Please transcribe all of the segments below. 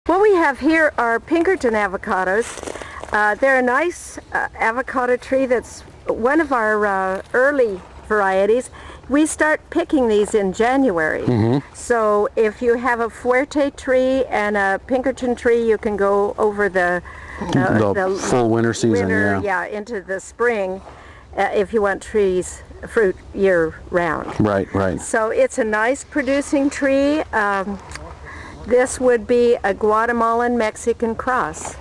What we have here are Pinkerton avocados. They're a nice avocado tree that's one of our early varieties. We start picking these in January. So if you have a Fuerte tree and a Pinkerton tree, you can go over the full winter season, into the spring if you want fruit year round. Right. So it's a nice producing tree. This would be a Guatemalan Mexican cross.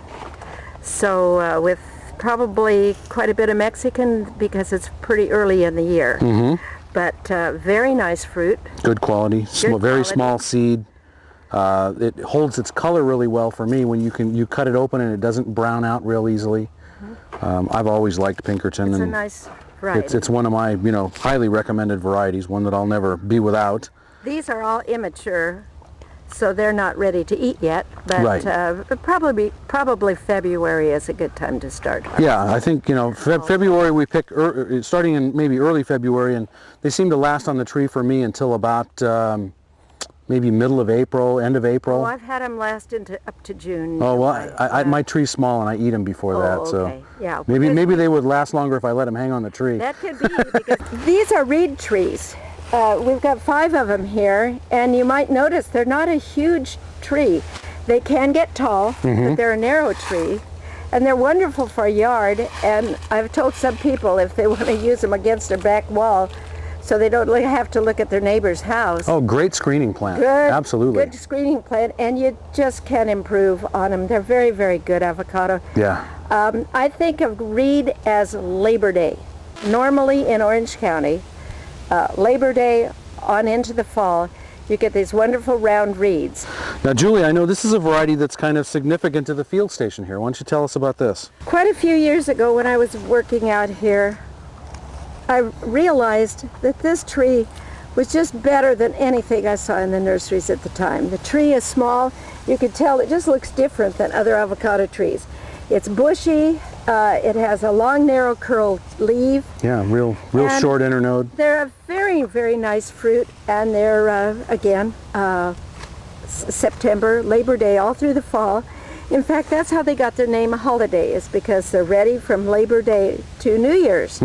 So with probably quite a bit of Mexican because it's pretty early in the year. But very nice fruit. Good quality. Very small seed. It holds its color really well for me when you cut it open and it doesn't brown out real easily. I've always liked Pinkerton. It's a nice variety. It's one of my highly recommended varieties, one that I'll never be without. These are all immature, so they're not ready to eat yet, but probably February is a good time to start. Yeah, I think February we pick starting in maybe early February, and they seem to last on the tree for me until about maybe middle of April, end of April. Oh, I've had them last up to June. Oh well, my tree's small and I eat them before that, so okay. Yeah, maybe they would last longer if I let them hang on the tree. That could be because these are reed trees. We've got 5 of them here, and you might notice they're not a huge tree. They can get tall, but they're a narrow tree, and they're wonderful for a yard. And I've told some people if they want to use them against their back wall, so they don't have to look at their neighbor's house. Oh, great screening plant. Absolutely. Good screening plant, and you just can't improve on them. They're very, very good avocado. Yeah. I think of reed as Labor Day. Normally in Orange County, Labor Day on into the fall, you get these wonderful round reeds. Now, Julie, I know this is a variety that's kind of significant to the field station here. Why don't you tell us about this? Quite a few years ago when I was working out here, I realized that this tree was just better than anything I saw in the nurseries at the time. The tree is small. You can tell it just looks different than other avocado trees. It's bushy. It has a long, narrow, curled leaf. Yeah, real short internode. They're a very, very nice fruit, and they're, again, September, Labor Day, all through the fall. In fact, that's how they got their name holiday, is because they're ready from Labor Day to New Year's.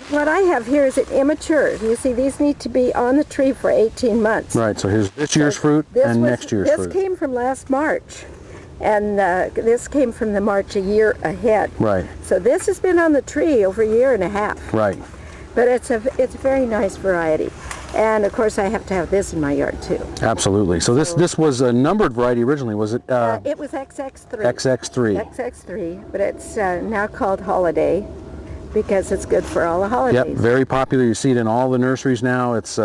What I have here is an immature. You see, these need to be on the tree for 18 months. Right, so here's this year's fruit and next year's fruit. This came from last March. And this came from the March a year ahead. Right. So this has been on the tree over a year and a half. Right. But it's a very nice variety. And of course I have to have this in my yard too. Absolutely. So this was a numbered variety originally, was it? It was XX3. XX3. XX3, but it's now called Holiday because it's good for all the holidays. Yep, very popular. You see it in all the nurseries now. It's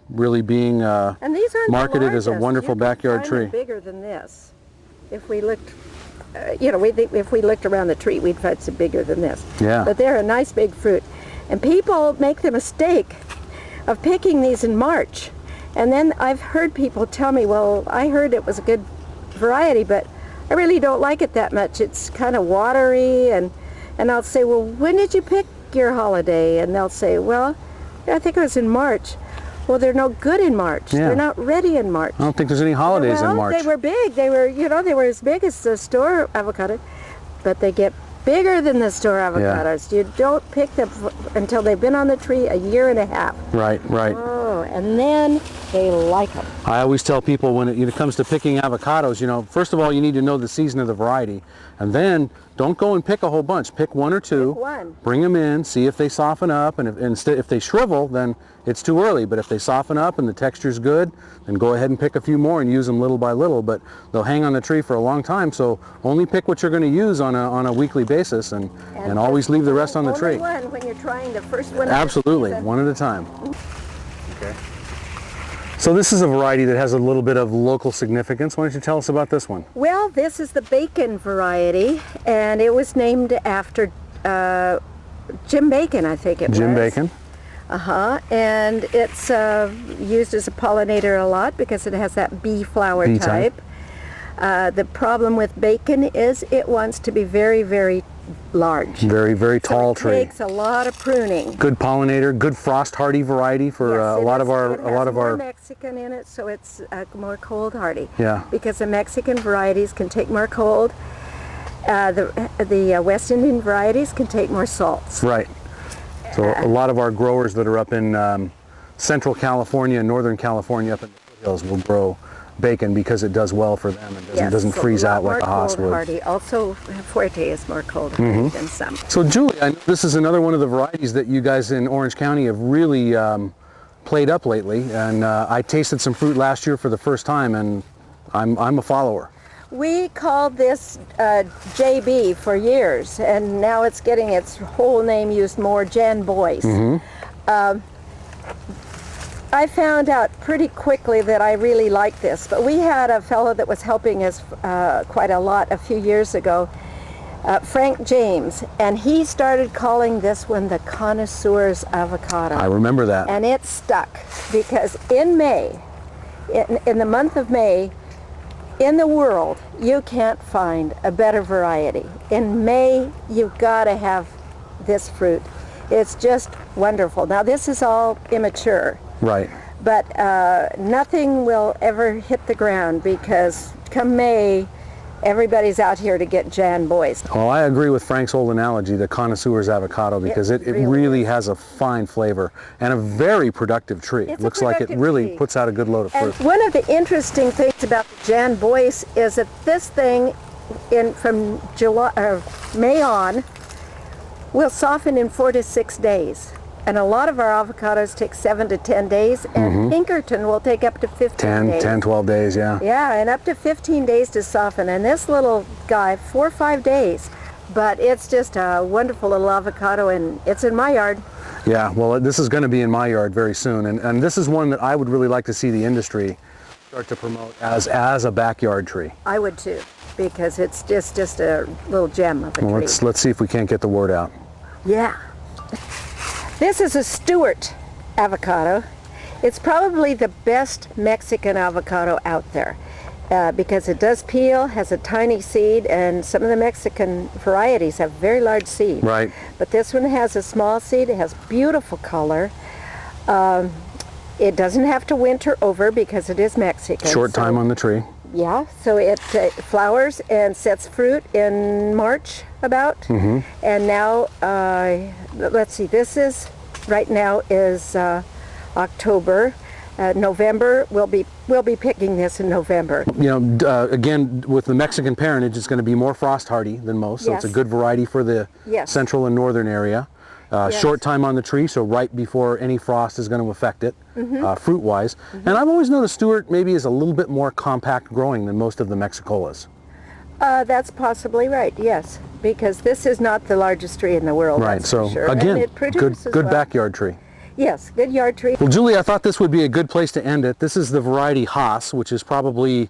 really being and these aren't marketed as a wonderful backyard tree. Bigger than this. If we looked, if we looked around the tree, we'd find some bigger than this. Yeah. But they're a nice big fruit. And people make the mistake of picking these in March. And then I've heard people tell me, well, I heard it was a good variety, but I really don't like it that much. It's kind of watery. And I'll say, well, when did you pick your holiday? And they'll say, well, I think it was in March. Well, they're no good in March. Yeah. They're not ready in March. I don't think there's any holidays in March. They were big. They were, they were as big as the store avocado, but they get bigger than the store avocados. Yeah. You don't pick them until they've been on the tree a year and a half. Right. Oh, and then they like them. I always tell people when it comes to picking avocados, first of all, you need to know the season of the variety, and then don't go and pick a whole bunch. Pick one or two. Pick one. Bring them in, see if they soften up, and if they shrivel, then it's too early. But if they soften up and the texture's good, then go ahead and pick a few more and use them little by little. But they'll hang on the tree for a long time, so only pick what you're going to use on a weekly basis, and always leave the rest on the tree. Only one when you're trying the first one. Absolutely, one at a time. Okay. So this is a variety that has a little bit of local significance. Why don't you tell us about this one? Well, this is the Bacon variety, and it was named after Jim Bacon, I think it was. Jim Bacon. And it's used as a pollinator a lot because it has that bee flower type. The problem with bacon is it wants to be very, very large. Very, very tall So tree. it takes a lot of pruning. Good pollinator, good frost hardy variety for Yes, a lot of our it has more Mexican in it, so it's more cold hardy. Yeah. Because the Mexican varieties can take more cold. The West Indian varieties can take more salts. Right. So a lot of our growers that are up in Central California and Northern California up in the foothills will grow bacon because it does well for them and doesn't so freeze out like a more Haas cold would. hardy. Also, Fuerte is more cold hardy than some. So Julie, I know this is another one of the varieties that you guys in Orange County have really played up lately, and I tasted some fruit last year for the first time, and I'm a follower. We called this JB for years, and now it's getting its whole name used more, Jambo. I found out pretty quickly that I really liked this, but we had a fellow that was helping us quite a lot a few years ago, Frank James, and he started calling this one the Connoisseur's Avocado. I remember that. And it stuck, because in May, in the month of May, in the world, you can't find a better variety. In May, you've got to have this fruit. It's just wonderful. Now, this is all immature. Right. But nothing will ever hit the ground, because come May, everybody's out here to get Jambo's. Well, I agree with Frank's old analogy, the Connoisseur's Avocado, because it really has a fine flavor and a very productive tree. It looks like it really puts out a good load of fruit. And one of the interesting things about the Jambo's is that this thing, from May on, will soften in 4 to 6 days. And a lot of our avocados take 7 to 10 days, and Pinkerton will take up to 15 days. 10, 12 days, yeah. Yeah, and up to 15 days to soften. And this little guy, 4 or 5 days. But it's just a wonderful little avocado, and it's in my yard. Yeah, well, this is going to be in my yard very soon. And this is one that I would really like to see the industry start to promote as a backyard tree. I would too, because it's just a little gem of a tree. Let's see if we can't get the word out. Yeah. This is a Stewart avocado. It's probably the best Mexican avocado out there because it does peel, has a tiny seed, and some of the Mexican varieties have very large seed. Right. But this one has a small seed. It has beautiful color. It doesn't have to winter over because it is Mexican. Short time on the tree. Yeah, so it flowers and sets fruit in March about. And now, let's see, this is, right now is October. November, we'll be picking this in November. You know, again, with the Mexican parentage, it's going to be more frost hardy than most, so it's a good variety for the central and northern area. Short time on the tree, so right before any frost is going to affect it, fruit-wise. And I've always noticed Stewart maybe is a little bit more compact growing than most of the Mexicolas. That's possibly right, yes, because this is not the largest tree in the world. Right, that's so for sure. again, And it produces good well. backyard tree. Yes, good yard tree. Well, Julie, I thought this would be a good place to end it. This is the variety Haas, which is probably,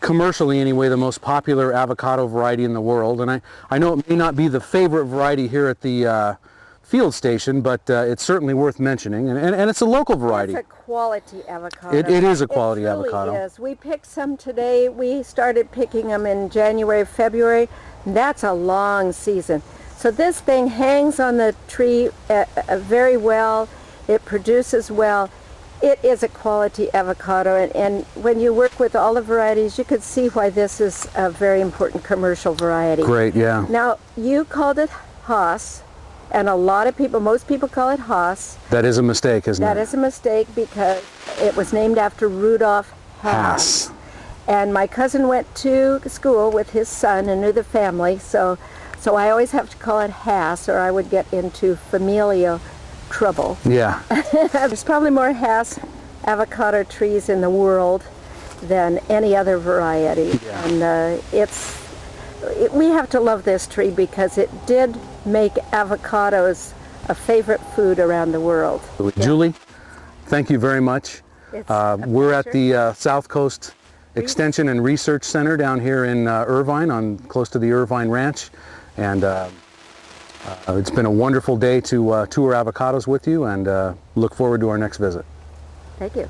commercially anyway, the most popular avocado variety in the world. And I know it may not be the favorite variety here at the field station, but it's certainly worth mentioning. And it's a local variety. It's a quality avocado. It is a quality it really avocado. Is. We picked some today. We started picking them in January, February. That's a long season. So this thing hangs on the tree very well. It produces well. It is a quality avocado, and when you work with all the varieties, you could see why this is a very important commercial variety. Great, yeah. Now, you called it Haas, and a lot of people, most people call it Haas. That is a mistake, isn't it? That is a mistake because it was named after Rudolph Haas. And my cousin went to school with his son and knew the family, so I always have to call it Haas, or I would get into familial trouble. Yeah. There's probably more Haas avocado trees in the world than any other variety. Yeah. And we have to love this tree because it did make avocados a favorite food around the world. Julie, thank you very much. We're at the South Coast Extension and Research Center down here in Irvine, close to the Irvine Ranch, and it's been a wonderful day to tour avocados with you, and look forward to our next visit. Thank you.